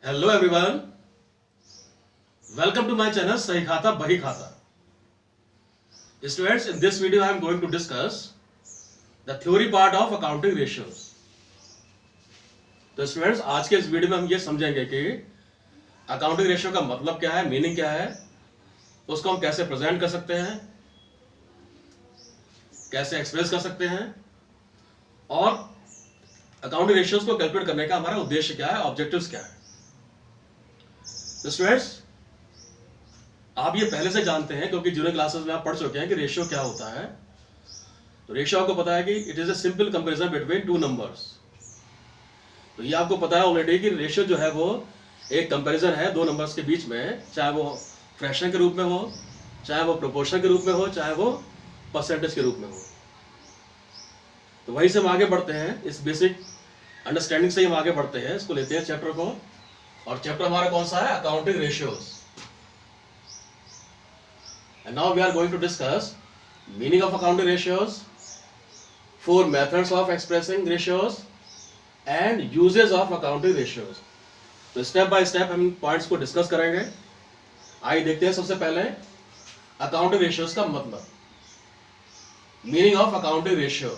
Hello everyone, welcome to my channel Sahi Khata Bahi Khata. Students, in this video I am going to discuss the theory part of accounting ratios. तो students आज के इस video में हम ये समझेंगे कि अकाउंटिंग रेशियो का मतलब क्या है, मीनिंग क्या है, उसको हम कैसे प्रेजेंट कर सकते हैं, कैसे एक्सप्रेस कर सकते हैं और अकाउंटिंग रेशियोज को कैलकुलेट करने का हमारा उद्देश्य क्या है, ऑब्जेक्टिव्स क्या है। तो स्टूडेंट्स आप ये पहले से जानते हैं क्योंकि जूनियर क्लासेस में आप पढ़ चुके हैं कि रेशियो क्या होता है। तो रेशियो आपको पता है कि it is a simple comparison between two numbers. तो ये आपको पता है ऑलरेडी कि रेशियो जो है वो एक कंपैरिजन है दो नंबर्स के बीच में, चाहे वो फ्रैक्शन के रूप में हो, चाहे वो प्रोपोर्शन के रूप में हो, चाहे वो परसेंटेज के रूप में हो। तो वहीं से हम आगे बढ़ते हैं, इस बेसिक अंडरस्टैंडिंग से हम आगे बढ़ते हैं, इसको लेते हैं चैप्टर को। और चैप्टर हमारा कौन सा है? Accounting ratios. And now we are going to discuss meaning of accounting ratios, four methods of expressing ratios and uses of accounting ratios. तो स्टेप बाय स्टेप हम पॉइंट्स को डिस्कस करेंगे। आइए देखते हैं सबसे पहले अकाउंटिंग रेशियोज का मतलब। Meaning of accounting ratio.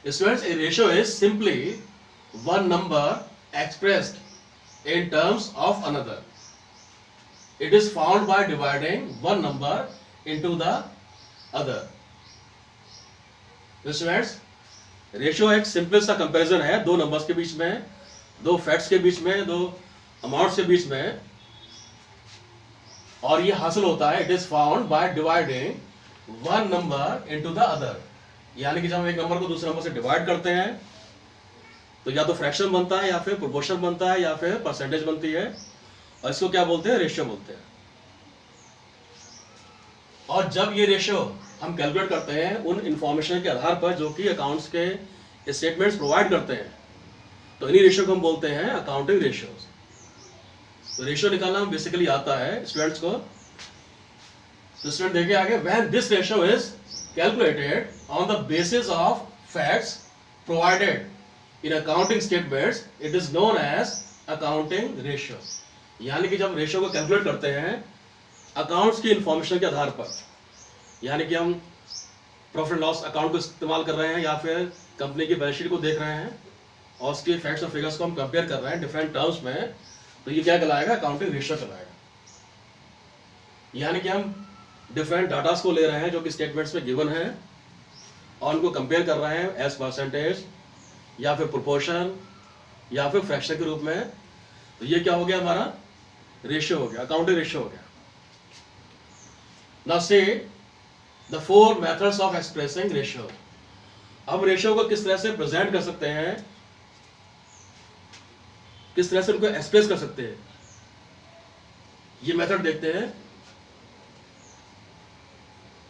Students, a ratio is simply one number expressed in terms of another. It is found by dividing one number into the other. Students, ratio एक simple सा comparison है दो numbers के बीच में, दो facts के बीच में, दो अमाउंट्स के बीच में, और ये हासिल होता है it is found by dividing one number into the other. यानी कि जब हम एक नंबर को दूसरे नंबर से डिवाइड करते हैं तो या तो फ्रैक्शन बनता है, या फिर प्रोपोर्शन बनता है, या फिर परसेंटेज बनती है, और इसको क्या बोलते हैं? रेशियो बोलते हैं। और जब ये रेशियो हम कैलकुलेट करते हैं उन इंफॉर्मेशन के आधार पर जो कि अकाउंट्स के स्टेटमेंट्स प्रोवाइड करते हैं, तो इन्हीं रेशियो को हम बोलते हैं अकाउंटिंग रेशियोज। तो रेशियो निकालना बेसिकली आता है स्टूडेंट्स को। तो स्टूडेंट देखिए आगे, when this ratio is calculated on the basis of facts provided in accounting statements, it is known as accounting ratio. यानी कि जब रेशियो को कैलकुलेट करते हैं अकाउंट्स की इंफॉर्मेशन के आधार पर, यानी कि हम प्रॉफिट एंड लॉस अकाउंट को इस्तेमाल कर रहे हैं या फिर कंपनी की बैलेंस शीट को देख रहे हैं और उसके फैक्ट्स और फिगर्स को हम कंपेयर कर रहे हैं डिफरेंट टर्म्स में, तो ये क्या कहलाएगा? अकाउंटिंग रेशियो कहलाएगा। यानी कि हम डिफरेंट डाटास को ले रहे हैं जो कि स्टेटमेंट्स में गिवन है और उनको कंपेयर कर रहे हैं एज परसेंटेज या फिर प्रोपोर्शन या फिर फ्रैक्शन के रूप में। तो ये क्या हो गया? हमारा रेशियो हो गया, अकाउंटिंग रेशियो हो गया। Now see the four methods of expressing ratio. अब रेशियो को किस तरह से प्रेजेंट कर सकते हैं, किस तरह से उनको एक्सप्रेस कर सकते हैं, ये मेथड देखते हैं।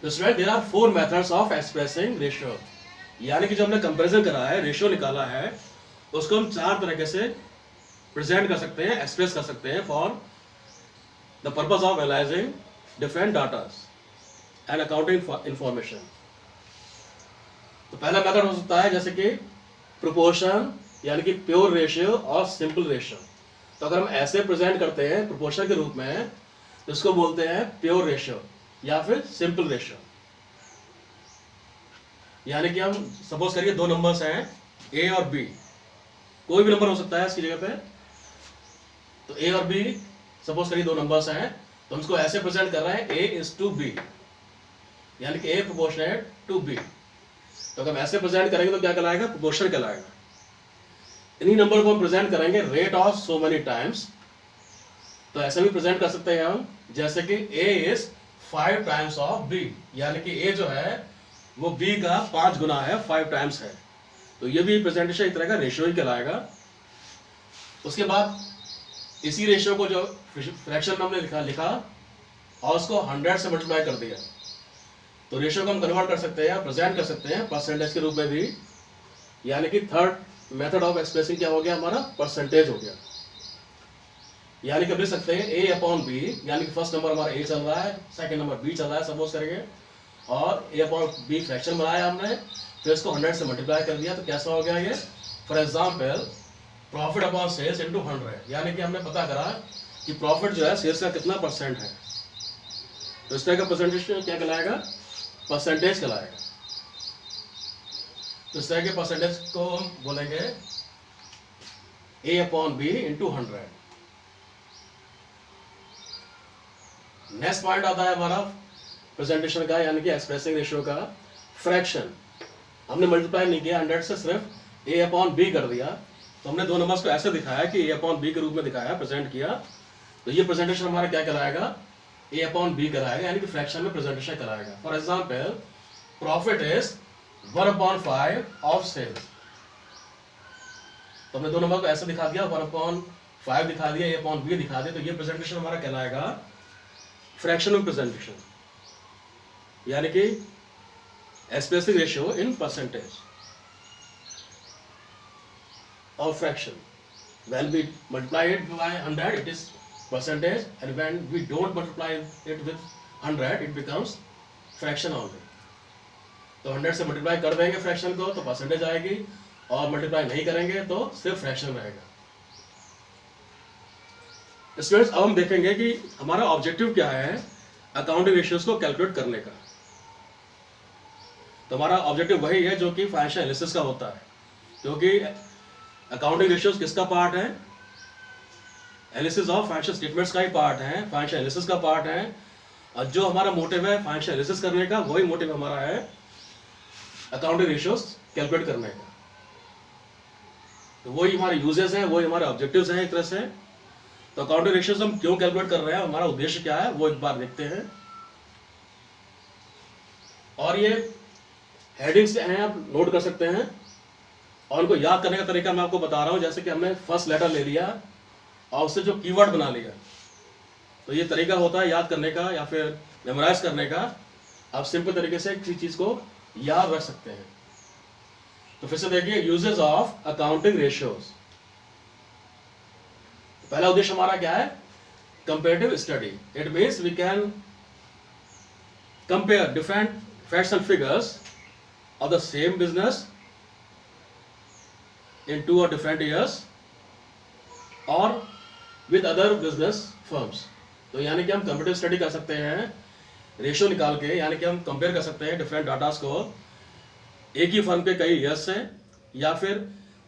तो student, there are four methods of expressing ratio. यानी कि जो हमने कंपैरिजन करा है, रेशियो निकाला है, उसको हम चार तरीके से प्रेजेंट कर सकते हैं, एक्सप्रेस कर सकते हैं for the purpose of analysing different datas and accounting information. तो पहला मेथड हो सकता है जैसे कि प्रोपोर्शन, यानी कि प्योर रेशियो और सिंपल रेशियो। तो अगर हम ऐसे प्रेजेंट करते हैं प्रोपोर्शन के रूप में तो इसको बोलते हैं प्योर रेशियो या फिर सिंपल रेशियो। यानी कि हम सपोज करिए दो नंबर्स हैं ए और बी, कोई भी नंबर हो सकता है इसकी जगह पे। तो ए और बी सपोज करिए दो नंबर्स हैं, तो हम इसको ऐसे प्रेजेंट कर रहे हैं ए इज टू बी, यानी कि ए प्रोपोर्शनेट टू बी। तो अगर हम ऐसे प्रेजेंट करेंगे तो क्या कहलाएगा? प्रोपोर्शन कहलाएगा। इन्हीं नंबर को हम प्रेजेंट करेंगे rate of so many times, तो ऐसे भी प्रेजेंट कर सकते हैं हम, जैसे कि ए इज 5 टाइम्स ऑफ बी, यानी कि ए जो है वो बी का 5 गुना है, 5 टाइम्स है। तो ये भी प्रेजेंटेशन एक तरह का रेशियो ही कहलाएगा। उसके बाद इसी रेशियो को जो फ्रैक्शन में हमने लिखा और उसको 100 से मल्टीप्लाई कर दिया, तो रेशियो को हम कन्वर्ट कर सकते हैं, प्रेजेंट कर सकते हैं परसेंटेज के रूप में भी। यानी कि थर्ड मेथड ऑफ एक्सप्रेसिंग क्या हो गया? हमारा परसेंटेज हो गया। यानी कि लिख सकते हैं a अपॉन बी, यानी कि फर्स्ट नंबर हमारा a चल रहा है, सेकंड नंबर b चल रहा है सपोज करेंगे, और a अपॉन b फ्रैक्शन बनाया हमने, फिर इसको 100 से मल्टीप्लाई कर दिया, तो कैसा हो गया ये? For example profit upon sales into 100, यानी कि हमने पता करा कि प्रॉफिट जो है सेल्स का कितना परसेंट है, तो इस तरह का परसेंटेज क्या कहलाएगा, परसेंटेज कहलाएगा। तो इस तरह के परसेंटेज को हम बोलेंगे A upon B into 100। Next point आता है हमारा प्रेजेंटेशन का, यानी कि एक्सप्रेसिंग रेशियो का फ्रैक्शन। हमने मल्टीप्लाई नहीं किया 100 से, सिर्फ A अपॉन बी कर दिया। तो हमने दो नंबर्स को ऐसे दिखाया कि A अपॉन बी के रूप में दिखाया, प्रेजेंट किया। तो ये प्रेजेंटेशन हमारा क्या कहलाएगा, A अपॉन बी कराएगा, यानी कि फ्रैक्शन में प्रेजेंटेशन कराएगा। For example profit is 1/5 of sales. तो हमने दो नंबर को ऐसे दिखा दिया, 1/5 दिखा दिया, A अपॉन बी दिखा दिया। तो ये प्रेजेंटेशन हमारा कहलाएगा फ्रैक्शनल प्रेजेंटेशन, यानी कि expressing ratio in percentage of fraction. When we multiply it by 100, it is percentage, and when we don't multiply it with 100, it becomes fraction only. तो 100 से मल्टीप्लाई कर देंगे फ्रैक्शन को तो परसेंटेज आएगी, और मल्टीप्लाई नहीं करेंगे तो सिर्फ फ्रैक्शन रहेगा। स्टूडेंट्स, अब हम देखेंगे कि हमारा ऑब्जेक्टिव क्या है अकाउंटिंग रेशियोज को कैलकुलेट करने का। तो हमारा ऑब्जेक्टिव वही है जो कि फाइनेंशियल एनालिसिस का होता है, क्योंकि अकाउंटिंग रेशियोज किसका पार्ट है, एनालिसिस ऑफ फाइनेंशियल स्टेटमेंट्स का ही पार्ट है, फाइनेंशियल एनालिसिस का पार्ट है। और जो हमारा मोटिव है फाइनेंशियल एनालिसिस करने का, वही मोटिव हमारा है अकाउंटिंग रेशियोज कैलकुलेट करने का। तो वही हमारे यूजेस हैं, वही हमारे ऑब्जेक्टिव्स हैं एक तरह से। तो अकाउंटिंग रेशियोज हम क्यों कैलकुलेट कर रहे हैं, हमारा उद्देश्य क्या है, वो एक बार देखते हैं। और ये हेडिंग्स हैं, आप नोट कर सकते हैं, और उनको याद करने का तरीका मैं आपको बता रहा हूं। जैसे कि हमने फर्स्ट लेटर ले लिया और उससे जो कीवर्ड बना लिया, तो ये तरीका होता है याद करने का या फिर मेमोराइज करने का। आप सिंपल तरीके से किसी चीज को याद रख सकते हैं। तो फिर से देखिए, यूजेस ऑफ अकाउंटिंग रेशियोज। पहला उद्देश्य हमारा क्या है, comparative study. It means we can compare different facts and figures of the same business in 2 or different years or with other business firms। तो यानी कि हम कंपेरेटिव स्टडी कर सकते हैं रेशियो निकाल के, यानी कि हम कंपेयर कर सकते हैं डिफरेंट डाटास को एक ही फर्म के कई ईयर्स से, या फिर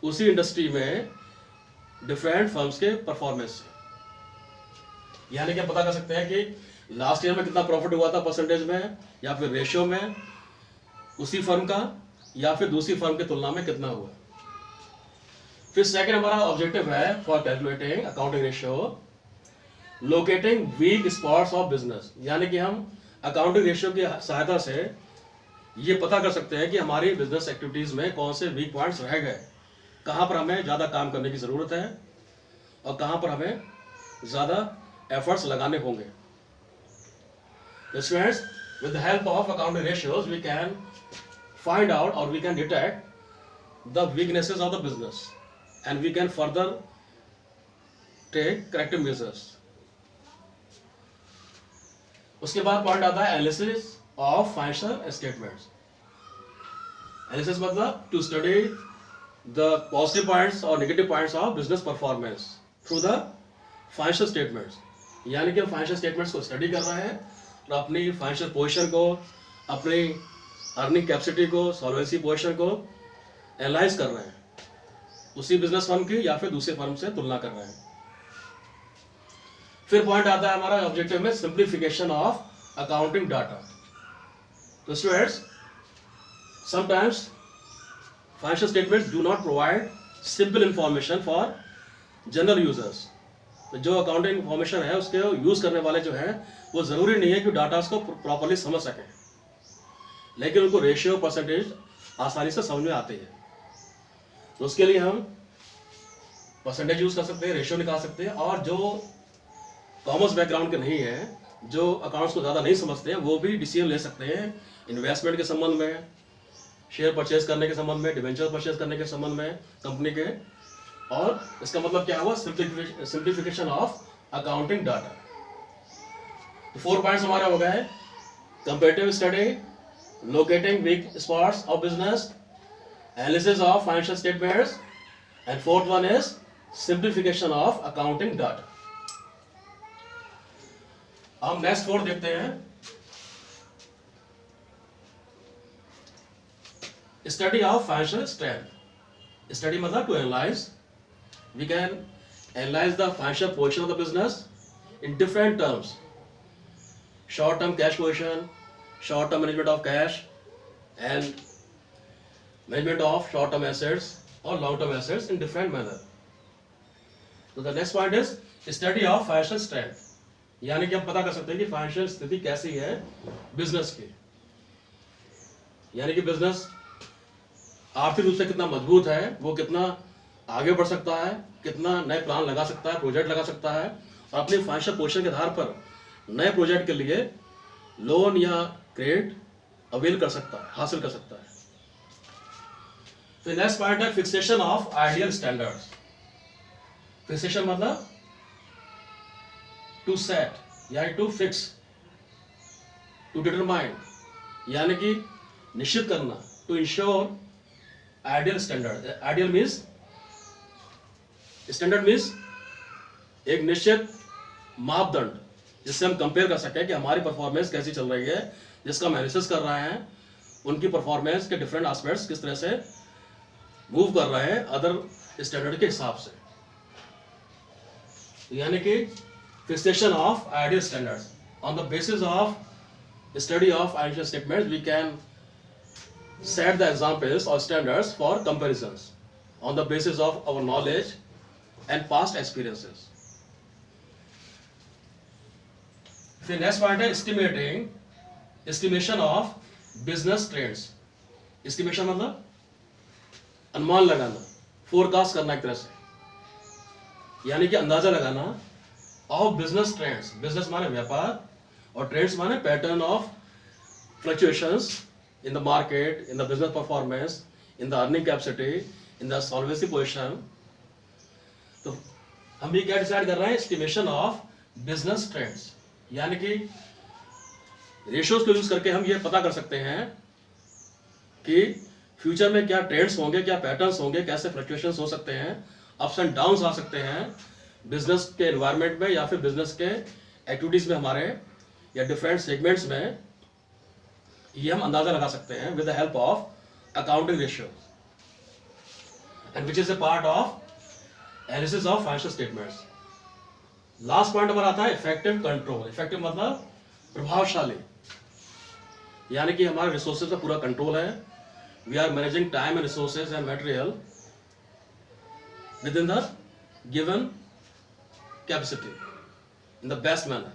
उसी इंडस्ट्री में डिफरेंट फर्म्स के परफॉर्मेंस से। यानी कि हम पता कर सकते हैं कि लास्ट ईयर में कितना प्रॉफिट हुआ था परसेंटेज में या फिर रेशियो में उसी फर्म का, या फिर दूसरी फर्म की तुलना में कितना हुआ। फिर सेकंड हमारा ऑब्जेक्टिव है for calculating accounting ratio, locating weak spots of business. यानी कि हम अकाउंटिंग रेशियो की सहायता से ये पता कर सकते हैं कि हमारी बिजनेस एक्टिविटीज में कौन से वीक पॉइंट्स रह गए, कहाँ पर हमें ज़्यादा काम करने की ज़रूरत है और कहाँ पर हमें ज़्यादा एफर्ट्स लगाने होंगे। Students, with the help of accounting ratios we can find out और we can detect the weaknesses of the business and we can further take corrective measures। उसके बाद पॉइंट आता है analysis of financial statements. Analysis मतलब to study the positive points और negative points of business performance through the financial statements. यानी कि हम financial statements को स्टडी कर रहे हैं और अपनी फाइनेंशियल पोजीशन को, अपनी अर्निंग कैपेसिटी को, सॉल्वेंसी पोजीशन को एनालाइज कर रहे हैं, उसी बिजनेस फर्म की या फिर दूसरे फर्म से तुलना कर रहे हैं। फिर पॉइंट आता है हमारा ऑब्जेक्टिव में सिंप्लीफिकेशन ऑफ अकाउंटिंग डाटा। तो students, sometimes financial statements do not provide simple information for general users. तो जो अकाउंटिंग इंफॉर्मेशन है उसके यूज करने वाले जो है वो जरूरी नहीं है कि डाटा को प्रॉपर्ली समझ सकें, लेकिन उनको रेशियो परसेंटेज आसानी से समझ में आती है। तो उसके लिए हम परसेंटेज यूज कर सकते हैं, रेशियो निकाल सकते हैं। और जो कॉमर्स बैकग्राउंड के नहीं है, जो अकाउंट्स को ज़्यादा नहीं समझते हैं, वो भी डिसीजन ले सकते हैं इन्वेस्टमेंट के संबंध में, शेयर परचेज करने के संबंध में, डिवेंचर परचेज करने के संबंध में कंपनी के। और इसका मतलब क्या हुआ, सिंप्लीफिकेशन ऑफ अकाउंटिंग डाटा। तो 4 पॉइंट्स हमारे हो गए, comparative study, locating weak spots of business, analysis of financial statements, and fourth one is simplification of accounting data. हम नेक्स्ट 4 देखते हैं। Study of financial strength. Study मतलब to analyse, we can analyse the financial position of the business in different terms: short term cash position, short term management of cash, and management of short term assets or long term assets in different manner. So the next point is study of financial strength, यानी कि हम पता कर सकते हैं कि financial स्थिति कैसी है बिजनेस की, यानी कि बिजनेस आर्थिक रूप से कितना मजबूत है, वो कितना आगे बढ़ सकता है, कितना नए प्लान लगा सकता है, प्रोजेक्ट लगा सकता है, और अपने फाइनेंशियल पोजीशन के आधार पर नए प्रोजेक्ट के लिए लोन या क्रेडिट अवेल कर सकता है, हासिल कर सकता है। फिर नेक्स्ट पॉइंट है fixation of ideal standards. Fixation मतलब टू सेट या टू फिक्स, टू डिटरमाइन, यानी कि निश्चित करना, to ensure ideal standard. Ideal means, standard means एक निश्चित मापदंड जिससे हम कंपेयर कर सकें कि हमारी परफॉर्मेंस कैसी चल रही है, जिसका हम एनालिसिस कर रहे हैं, उनकी परफॉर्मेंस के डिफरेंट एस्पेक्ट्स किस तरह से मूव कर रहे हैं अदर स्टैंडर्ड के हिसाब से, यानी कि fixation of ideal standards. On the basis of study of financial statements we can set the examples or standards for comparisons on the basis of our knowledge and past experiences. The next point is estimation of business trends. Estimation मतलब अनुमान लगाना, forecast करना एक तरह से, यानी कि अंदाजा लगाना of business trends. business माने व्यापार और trends माने pattern of fluctuations in the market, in the business performance, in the earning capacity, in the solvency position. तो हम ये क्या डिसाइड कर रहे हैं, एस्टिमेशन ऑफ बिजनेस ट्रेंड्स, यानी कि रेशियोज को यूज करके हम ये पता कर सकते हैं कि फ्यूचर में क्या ट्रेंड्स होंगे, क्या पैटर्न्स होंगे, कैसे फ्लक्चुएशंस हो सकते हैं, अप्स एंड डाउन्स आ सकते हैं बिजनेस के एनवायरनमेंट में या फिर बिजनेस के एक्टिविटीज में हमारे, या डिफरेंट सेगमेंट्स में। ये हम अंदाजा लगा सकते हैं with the help of accounting ratio, and which is a part of analysis of financial statements. Last point हमारा आता है इफेक्टिव कंट्रोल। इफेक्टिव मतलब प्रभावशाली, यानी कि हमारे रिसोर्सेज का पूरा कंट्रोल है। We are managing time and resources and material with in the given capacity in the best manner.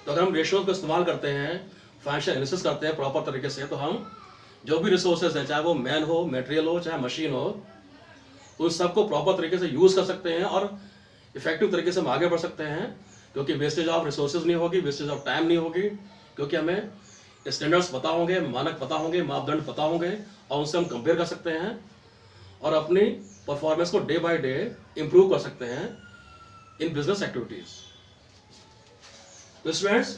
तो अगर हम रेशियोज को इस्तेमाल करते हैं, फाइनेंशियल एनालिसिस करते हैं प्रॉपर तरीके से, तो हम जो भी रिसोर्सेज हैं, चाहे वो मैन हो, मटेरियल हो, चाहे मशीन हो, उन सबको प्रॉपर तरीके से यूज कर सकते हैं और इफेक्टिव तरीके से हम आगे बढ़ सकते हैं, क्योंकि वेस्टेज ऑफ रिसोर्सेज नहीं होगी, वेस्टेज ऑफ टाइम नहीं होगी, क्योंकि हमें स्टैंडर्ड्स पता होंगे, मानक पता होंगे, मापदंड पता होंगे, और उनसे हम कंपेयर कर सकते हैं और अपनी परफॉर्मेंस को डे बाय डे इम्प्रूव कर सकते हैं इन बिजनेस एक्टिविटीज। तो स्टूडेंट्स,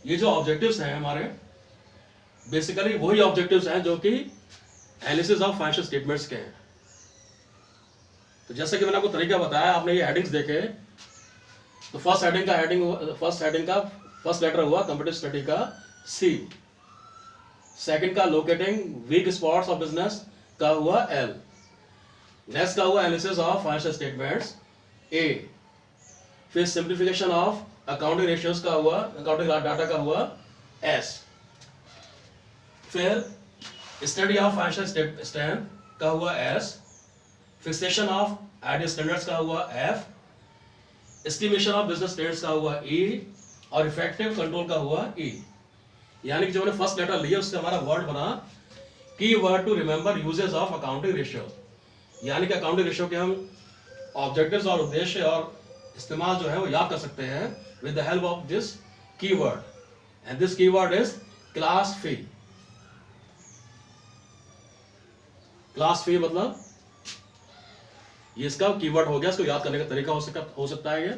ये जो ऑब्जेक्टिव्स हैं हमारे, बेसिकली वही ऑब्जेक्टिव्स हैं जो कि एनालिसिस ऑफ फाइनेंशियल स्टेटमेंट्स के हैं। तो जैसे कि मैंने आपको तरीका बताया, आपने ये हेडिंग्स देखे, तो फर्स्ट हेडिंग का फर्स्ट लेटर हुआ कंपटीटिव स्टडी का सी, सेकंड का locating weak spots of business का हुआ एल, नेक्स्ट का हुआ analysis of financial statements A, फिर सिंप्लीफिकेशन ऑफ अकाउंटिंग रेशियोज का हुआ, अकाउंटिंग डाटा का हुआ एस, फिर स्टडी ऑफ फाइनेंशियल स्ट्रेंथ का हुआ S, fixation of ideal standards का हुआ F, estimation of business trends का हुआ ई, और इफेक्टिव कंट्रोल का हुआ ई। यानी कि जो हमने फर्स्ट लेटर लिया उससे हमारा वर्ड बना की word to remember uses of accounting ratio, यानी कि अकाउंटिंग रेशियो के हम ऑब्जेक्टिव्स और उद्देश्य और इस्तेमाल जो है वो याद कर सकते हैं with the help of this keyword, and this keyword is class fee. class fee मतलब ये इसका कीवर्ड हो गया, इसको याद करने का तरीका हो सकता है ये।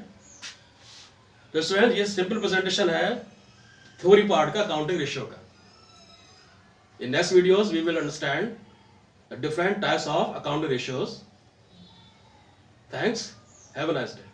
तो स्टूडेंट, ये सिंपल प्रेजेंटेशन है थ्योरी पार्ट का अकाउंटिंग रेशियो का। In next videos we will understand the different types of accounting ratios thanks, have a nice day.